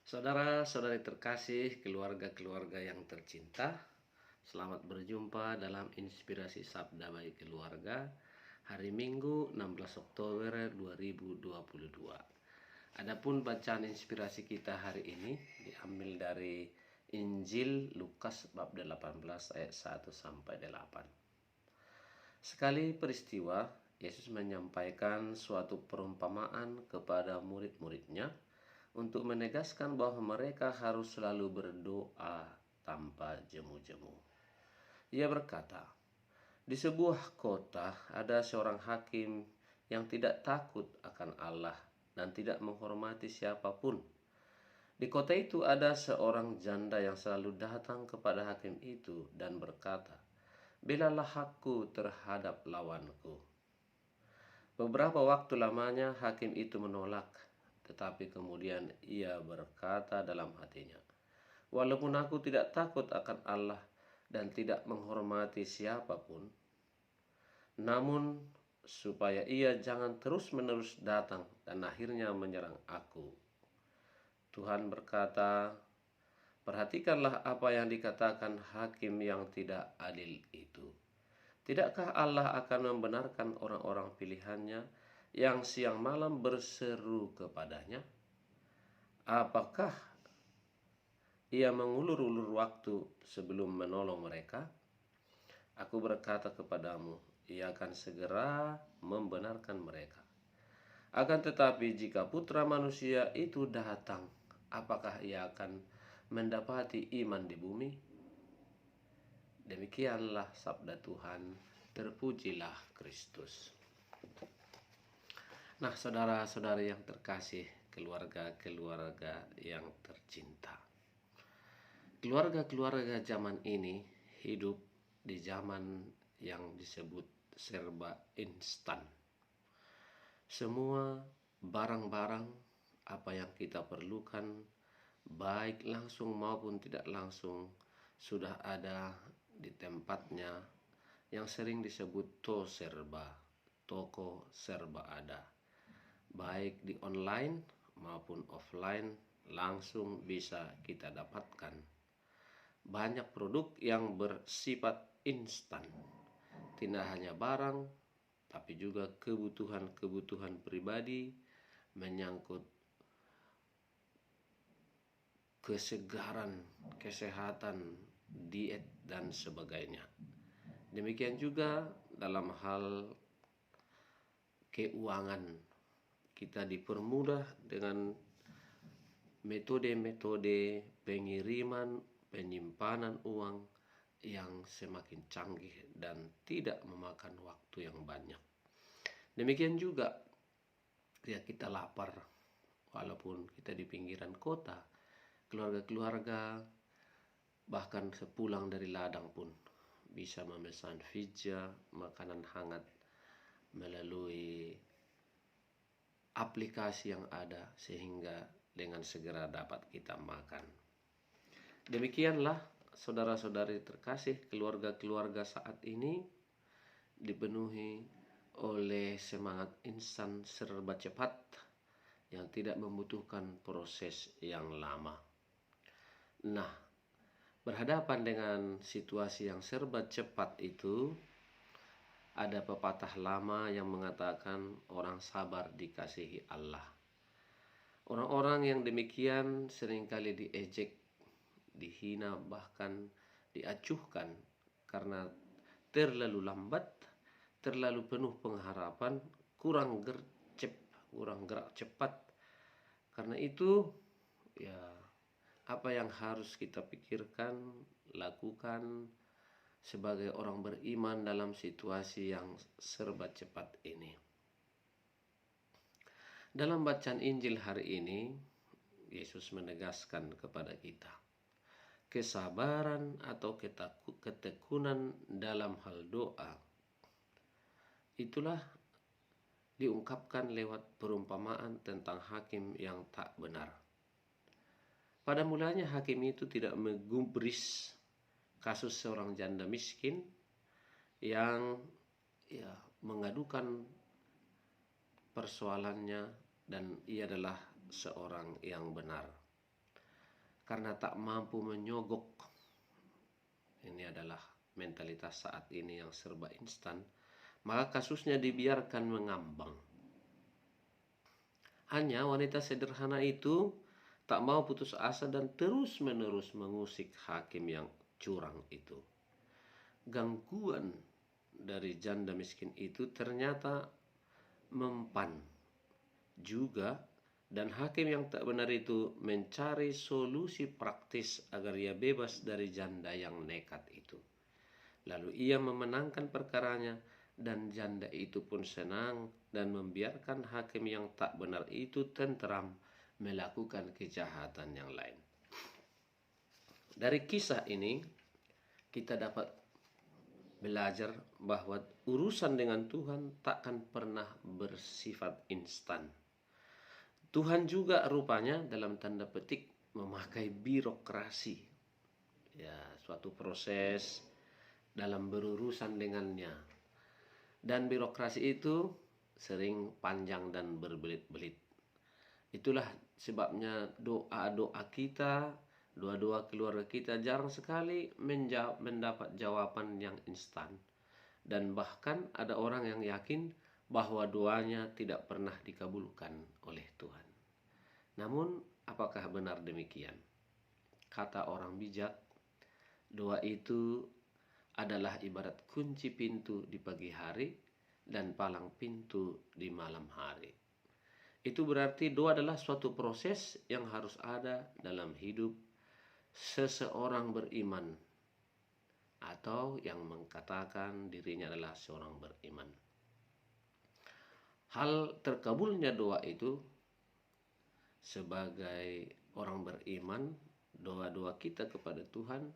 Saudara-saudari terkasih, keluarga-keluarga yang tercinta, selamat berjumpa dalam Inspirasi Sabda Bagi Keluarga hari Minggu 16 Oktober 2022. Adapun bacaan inspirasi kita hari ini diambil dari Injil Lukas bab 18 ayat 1 sampai 8. Sekali peristiwa, Yesus menyampaikan suatu perumpamaan kepada murid-muridnya untuk menegaskan bahwa mereka harus selalu berdoa tanpa jemu-jemu. Ia berkata, di sebuah kota ada seorang hakim yang tidak takut akan Allah dan tidak menghormati siapapun. Di kota itu ada seorang janda yang selalu datang kepada hakim itu dan berkata, belalah aku terhadap lawanku. Beberapa waktu lamanya hakim itu menolak, tetapi kemudian ia berkata dalam hatinya, walaupun aku tidak takut akan Allah dan tidak menghormati siapapun, namun supaya ia jangan terus-menerus datang dan akhirnya menyerang aku. Tuhan berkata, perhatikanlah apa yang dikatakan hakim yang tidak adil itu. Tidakkah Allah akan membenarkan orang-orang pilihannya yang siang malam berseru kepadanya? Apakah ia mengulur-ulur waktu sebelum menolong mereka? Aku berkata kepadamu, ia akan segera membenarkan mereka. Akan tetapi jika putra manusia itu datang, apakah ia akan mendapati iman di bumi? Demikianlah sabda Tuhan, terpujilah Kristus. Nah, saudara-saudari yang terkasih, keluarga-keluarga yang tercinta. Keluarga-keluarga zaman ini hidup di zaman yang disebut serba instan. Semua barang-barang apa yang kita perlukan, baik langsung maupun tidak langsung, sudah ada di tempatnya yang sering disebut toko serba ada. Baik di online maupun offline langsung bisa kita dapatkan. Banyak produk yang bersifat instan. Tidak hanya barang, tapi juga kebutuhan-kebutuhan pribadi menyangkut kesegaran, kesehatan, diet, dan sebagainya. Demikian juga dalam hal keuangan, kita dipermudah dengan metode-metode pengiriman, penyimpanan uang yang semakin canggih dan tidak memakan waktu yang banyak. Demikian juga ya, kita lapar walaupun kita di pinggiran kota, keluarga-keluarga bahkan sepulang dari ladang pun bisa memesan pizza, makanan hangat melalui aplikasi yang ada sehingga dengan segera dapat kita makan. Demikianlah saudara-saudari terkasih, keluarga-keluarga saat ini dipenuhi oleh semangat instan serba cepat yang tidak membutuhkan proses yang lama. Nah, berhadapan dengan situasi yang serba cepat itu, ada pepatah lama yang mengatakan orang sabar dikasihi Allah. Orang-orang yang demikian seringkali diejek, dihina, bahkan diacuhkan karena terlalu lambat, terlalu penuh pengharapan, kurang gerak cepat. Karena itu ya, apa yang harus kita pikirkan, lakukan sebagai orang beriman dalam situasi yang serba cepat ini. Dalam bacaan Injil hari ini, Yesus menegaskan kepada kita, kesabaran atau ketekunan dalam hal doa itulah diungkapkan lewat perumpamaan tentang hakim yang tak benar. Pada mulanya hakim itu tidak menggubris kasus seorang janda miskin yang mengadukan persoalannya dan ia adalah seorang yang benar. karena tak mampu menyogok. Ini adalah mentalitas saat ini yang serba instan, maka kasusnya dibiarkan mengambang. Hanya wanita sederhana itu tak mau putus asa dan terus-menerus mengusik hakim yang curang itu. Gangguan dari janda miskin itu ternyata mempan juga, dan hakim yang tak benar itu mencari solusi praktis agar ia bebas dari janda yang nekat itu. Lalu ia memenangkan perkaranya, dan janda itu pun senang dan membiarkan hakim yang tak benar itu tenteram melakukan kejahatan yang lain. Dari kisah ini kita dapat belajar bahwa urusan dengan Tuhan takkan pernah bersifat instan. Tuhan juga rupanya dalam tanda petik memakai birokrasi, ya, suatu proses dalam berurusan dengannya. Dan birokrasi itu sering panjang dan berbelit-belit. Itulah sebabnya doa-doa kita, doa-doa keluarga kita jarang sekali mendapat jawaban yang instan. Dan bahkan ada orang yang yakin bahwa doanya tidak pernah dikabulkan oleh Tuhan. Namun, apakah benar demikian? Kata orang bijak, doa itu adalah ibarat kunci pintu di pagi hari dan palang pintu di malam hari. Itu berarti doa adalah suatu proses yang harus ada dalam hidup seseorang beriman, atau yang mengatakan dirinya adalah seorang beriman. Hal terkabulnya doa itu, sebagai orang beriman, doa-doa kita kepada Tuhan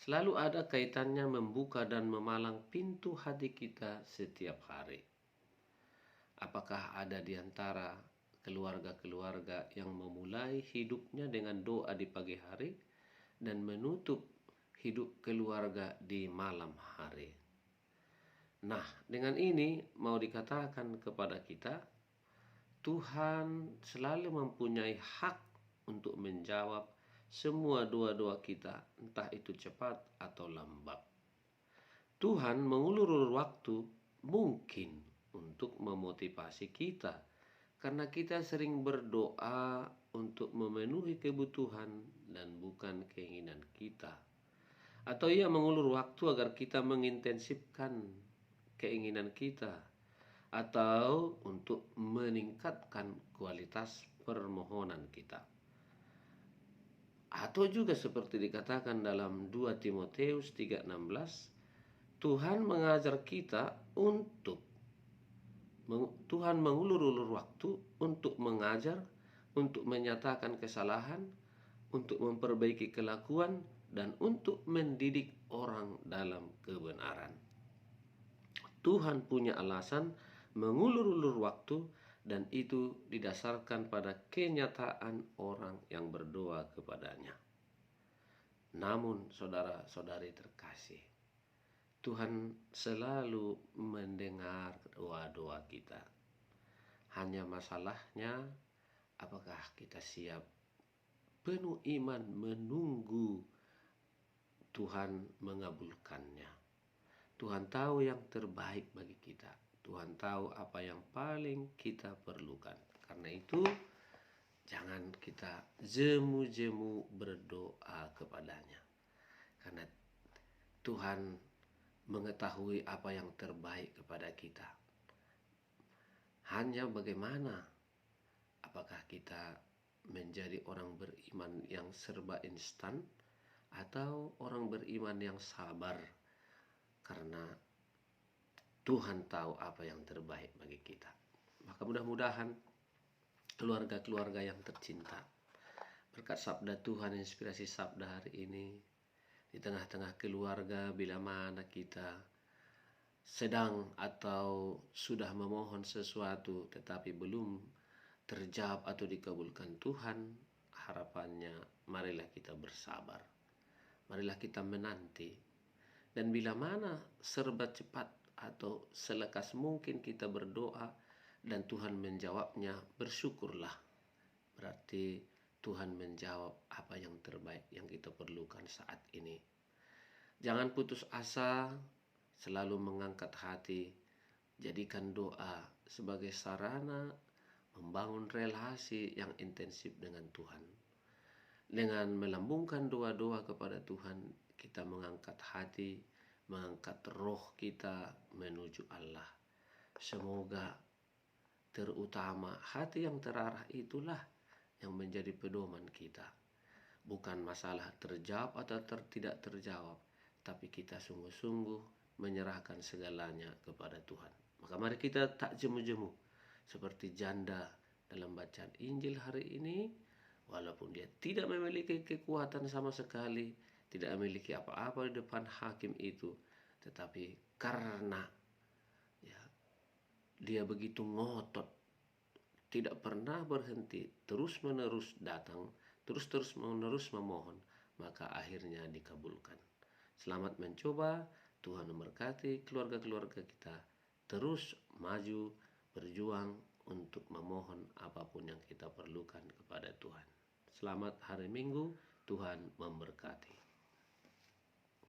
selalu ada kaitannya membuka dan memalang pintu hati kita setiap hari. Apakah ada di antara keluarga-keluarga yang memulai hidupnya dengan doa di pagi hari dan menutup hidup keluarga di malam hari? Nah, dengan ini mau dikatakan kepada kita, Tuhan selalu mempunyai hak untuk menjawab semua doa-doa kita, entah itu cepat atau lambat. Tuhan mengulur waktu mungkin untuk memotivasi kita, karena kita sering berdoa untuk memenuhi kebutuhan dan bukan keinginan kita. Atau ia mengulur waktu agar kita mengintensifkan keinginan kita, atau untuk meningkatkan kualitas permohonan kita. Atau juga seperti dikatakan dalam 2 Timotius 3:16, Tuhan mengajar kita Tuhan mengulur-ulur waktu untuk mengajar, untuk menyatakan kesalahan, untuk memperbaiki kelakuan, dan untuk mendidik orang dalam kebenaran. Tuhan punya alasan mengulur-ulur waktu, dan itu didasarkan pada kenyataan orang yang berdoa kepadanya. Namun saudara-saudari terkasih, Tuhan selalu mendengar doa-doa kita. Hanya masalahnya, apakah kita siap penuh iman menunggu Tuhan mengabulkannya? Tuhan tahu yang terbaik bagi kita. Tuhan tahu apa yang paling kita perlukan. Karena itu, jangan kita jemu-jemu berdoa kepadanya. Karena Tuhan mengetahui apa yang terbaik kepada kita. Hanya bagaimana, apakah kita menjadi orang beriman yang serba instan, atau orang beriman yang sabar, karena Tuhan tahu apa yang terbaik bagi kita. Maka mudah-mudahan keluarga-keluarga yang tercinta, berkat sabda Tuhan, inspirasi sabda hari ini, di tengah-tengah keluarga bila mana kita sedang atau sudah memohon sesuatu tetapi belum terjawab atau dikabulkan Tuhan, harapannya marilah kita bersabar, marilah kita menanti. Dan bila mana serba cepat atau selekas mungkin kita berdoa dan Tuhan menjawabnya, bersyukurlah. Berarti Tuhan menjawab apa yang terbaik yang kita perlukan saat ini. Jangan putus asa, selalu mengangkat hati, jadikan doa sebagai sarana membangun relasi yang intensif dengan Tuhan. Dengan melambungkan doa-doa kepada Tuhan, kita mengangkat hati, mengangkat roh kita menuju Allah. Semoga terutama hati yang terarah itulah yang menjadi pedoman kita. Bukan masalah terjawab atau tidak terjawab, tapi kita sungguh-sungguh menyerahkan segalanya kepada Tuhan. Maka mari kita tak jemu-jemu seperti janda dalam bacaan Injil hari ini, walaupun dia tidak memiliki kekuatan sama sekali, tidak memiliki apa-apa di depan hakim itu, tetapi karena dia begitu ngotot, tidak pernah berhenti, terus-menerus datang, terus-menerus memohon, maka akhirnya dikabulkan. Selamat mencoba, Tuhan memberkati keluarga-keluarga kita, terus maju, berjuang untuk memohon apapun yang kita perlukan kepada Tuhan. Selamat hari Minggu, Tuhan memberkati.